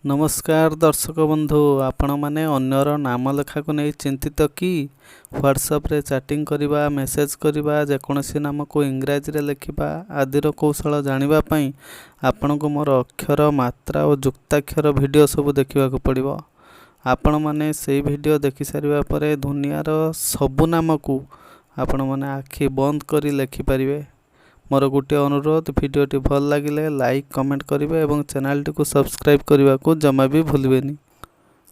नमस्कार दर्शक बंधु आपण मैंने अन्यर नाम लेखा को नहीं चिंतित कि व्हाट्सएप रे चैटिंग करवा मेसेज करवा जेकोसी नाम को इंग्राजी रे लिखा आदिर कौशल जानिबा पई आपण को मोर अक्षर मात्रा और जुक्ताक्षर वीडियो सब देखा पड़ो। आपण मैंने से वीडियो देखि सारिबा परे दुनियार सबु नाम को आपण मैंने आखि बंद करी लिखि पारिबे। मोर गोटे अनुरोध, भिडियोटी भल लगिले लाइक कमेंट करेंगे और चैनल टी को सब्सक्राइब करने को जमा भी भूलबेनी।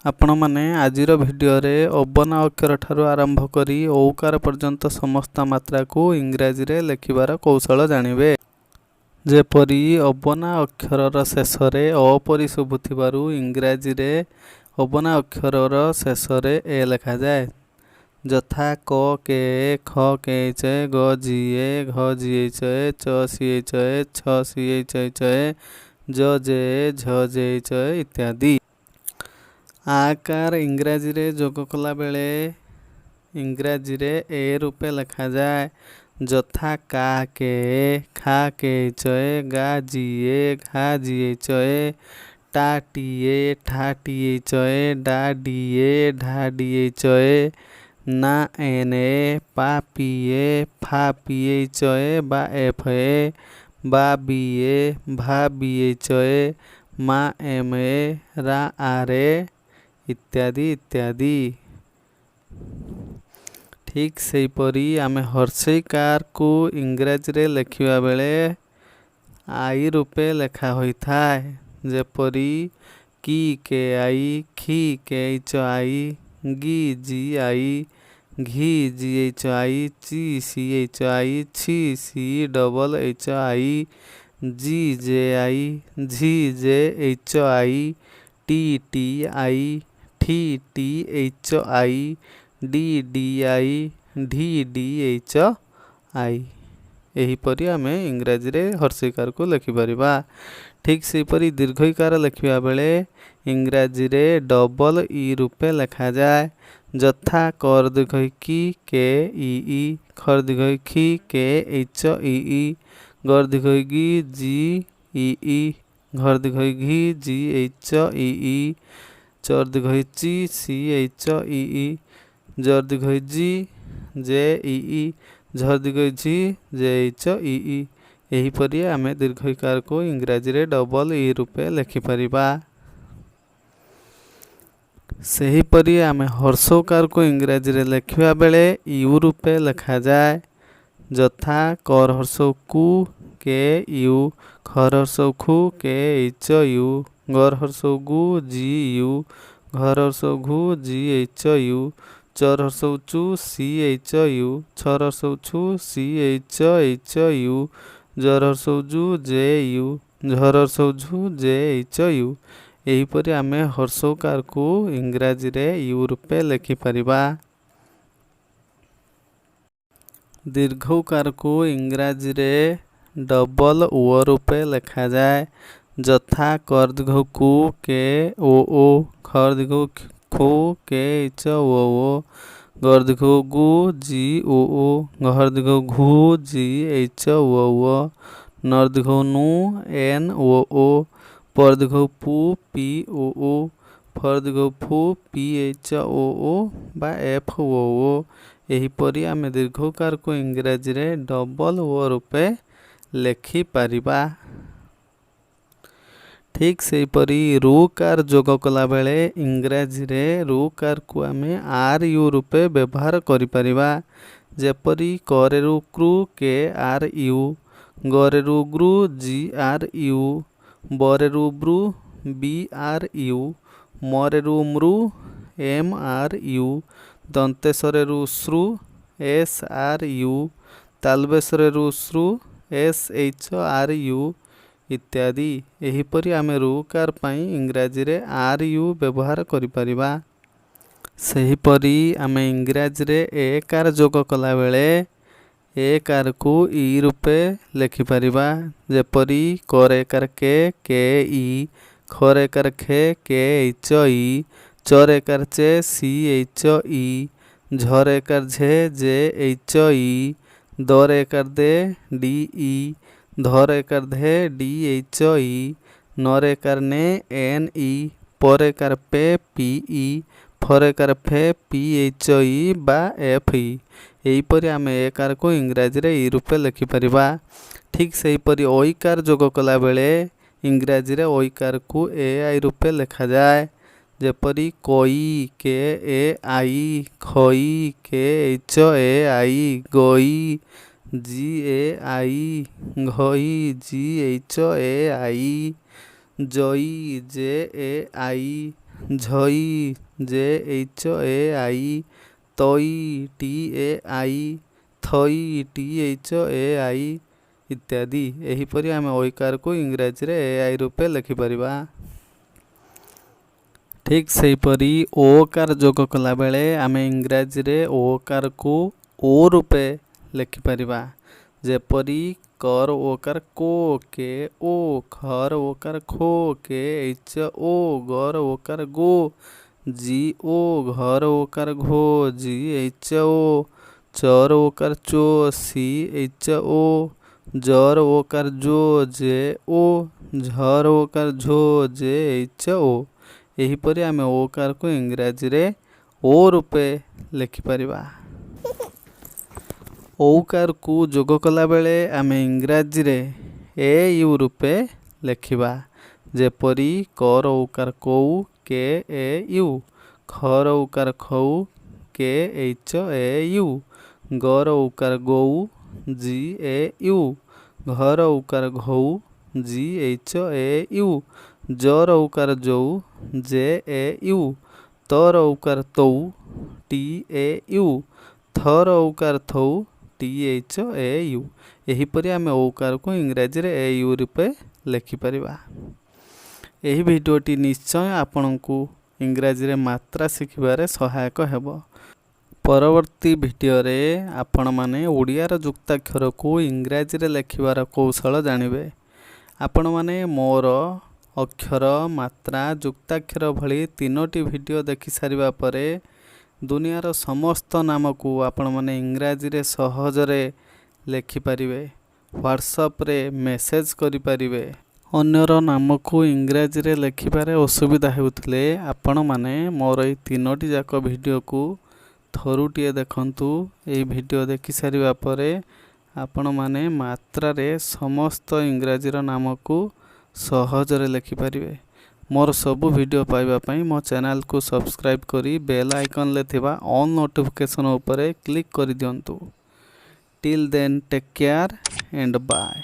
आपण मैंने आजिर भिडियो रे अबना अक्षर ठारू आरंभ करी औकार पर्यंत समस्त मात्रा को इंग्राजी रे लिखिबार कौशल जानिबे। जेपरी अबना अक्षर शेष रे अ परि शुभुथिबारु इंग्राजी रे अबना अक्षर शेष रे ए लिखा जाए। जथा क के ख के च ग जिए घ जिए च सी च छ सी च ज जे झ जे च इत्यादि। आकार इंग्राजी रे जोग कला बेले इंग्राजी रे ए रूपे लिखा जाए। जथा का के खा के च गा जिए घा जिए च टा टीए ठा टीए च डा डीए ढा डीए च ना एने पा पिए फा पिए चए बा एफए बा बीए भा बीए चए मा एमे रा आरे इत्यादि इत्यादि। ठीक से परी आमे हर्षईकार को इंग्राजी रे लिखिबा बेले आई रूपे लेखा होई थाए। जेपरी की के आई खी के च आई गी जी आई घी जी एच आई ची सी एच आई छी C double H I ji J I झी जे एच आई टी टी आई ठी टी एच आई डी डी आई ढी डी एच आई। एहीपरि आमे इंग्राजी रे हर्षईकार को लिखिपारिबा। ठीक सेहीपरि दीर्घईकार लिखिबा बेले इंग्राजी रे डबल ई रूपे लिखा जाए। जथा कर दीर्घई की के ई खर दीर्घई खी के एच ई गर दीर्घई गी जी ई घर दीर्घई घी जी एच ई चर दीर्घई ची सी एच ई जर दीर्घई जी जे ई झर दीर्घई झी जे एच ई। एहीपरि आमे दीर्घईकार को इंग्राजी रे डबल ई रूपे लिखिपारिबा। सेहीपरि आमे हर्षकार को इंग्राजी रे लिखिबा बेले यू रूपे लिखा जाए। जथा कर हर्ष कु के यू खर हर्ष खु के एच यू गर हर्ष गु जी यू घर हर्ष घु जी एच यू चर हर्ष चु सी एच यू छर हर्ष छु सी एच यू जर हर्ष जु जे यू झर हर्ष झु जे एच यू। एहीपरि आमे हर्षकार को इंग्राजी रे यू रूपे लिखिपारिबा। दीर्घकार को इंग्राजी रे डबल ओ रूपे लिखा जाए। जथा कर दीर्घ कु के ओ खर दीर्घ खु के एच ओ गर दीर्घ गु जी ओ घर दीर्घ घु जी एच ओ नर दीर्घ नु एन ओ पर दीर्घ पु पी ओ फर दीर्घ फु पी एच ओ बा एफ ओ। एहीपरि आमे दीर्घकार को इंग्राजी रे डबल ओ रूपे लिखि पारिबा। ठीक सेहीपरि रुकार जोग कला बेले इंग्राजी रे रुकार को आमे आर यू रूपे व्यवहार करि पारिबा। जेपरि करे रु क्रू के आर यू गरे रु ग्रु जी आर यू बरे रु ब्रु बी आर यू मरे रु मृ एम आर यू दंतेश्वरे रु श्रु एस आर यू तालबेश्वरे रु श्रु एस एच आर यू इत्यादि। एहीपरि आमे रुकार पई इंग्राजी रे आर यू व्यवहार करि परिबा। सेहीपरि आमे इंग्राजी रे एकार जोग कला बेले एकार को ई रूपे लिखिपारिबा। जेपरी कर एकार के ई खर एकार खे के एच ई चर एकार चे सी एच ई झर एकार झे जे एच ई दर एकार दे डी ई धर एकार धे डी एच ई नर एकार ने एन ई परेकार पे PE, फरेकार फे PHI बा FI। एहीपरि आमे एकार को इंग्राजी रे ई रूपे लिखिपारिबा। ठीक सेहीपरि ओइकार जोग कला बेले इंग्राजी रे ओइकार को AI रूपे लिखा जाए। जेपरि कोई KAI, खई KHAI, गोई GAI, घई GHAI, जई JAI, झई JHAI, तई TAI, थई THAI इत्यादि। एहीपरि आमे ओइकार को इंग्राजी रे AI रूपे लिखिपारिबा। ठीक सेहीपरि ओकार जोग कला बेले आमे इंग्राजी रे ओकार को ओ रूपे लिखिपारिबा। जेपरि कर ओकार को KO, खर ओकार खो KHO, गर ओकार गो GO, घर ओकार घो GHO, चर ओकार चो CHO, जर ओकार जो JO, झर ओकार झो JHO। एहीपरि आमे ओकार को इंग्राजी रे ओ रूपे लिखिपारिबा। ओकार को जोग कला बेले आमे इंग्राजी रे AU रूपे लिखिबा। जेपरि कर ओकार कौ KAU, खर ओकार खौ KHAU, गर ओकार गौ GAU, घर ओकार घौ GHAU, जर ओकार जौ JAU, तर ओकार तौ TAU, थर ओकार थौ THAU। एहीपरि आमे ओकार को इंग्राजी रे AU रूपे लिखिपारिबा। एही भिडियोटी निश्चय आपनकु इंग्राजी रे मात्रा शिखिबारे सहायक हेबो। परवर्ती भिडियो रे आपण माने ओडिया रो जुक्ताक्षर को इंग्राजी रे लिखिबार कौशल जानिबे। आपण माने मोर अक्षर, मात्रा, जुक्ताक्षर भली तीनोटी भिडियो देखि सारिबा परे दुनियार समस्त नाम को आपण माने इंग्राजी रे सहज रे लिखि पारिबे। व्हाट्सएप रे मेसेज करि पारिबे। अन्यर नाम को इंग्राजी रे लिखिबारे असुविधा हेउथिले आपण माने मोर ए तीनोटी जाक भिडियो को थरुटिए देखंतु। ए भिडियो देखि सारिबा परे आपण माने मात्रा रे समस्त इंग्राजी रो नाम को सहज रे लिखि पारिबे। मोर सबु भिडियो पाइबा पई मो चैनल को सब्सक्राइब करी बेल आइकन ले थिबा ऑल नोटिफिकेशन उपरे क्लिक करि दियंतु। Till then take care and bye.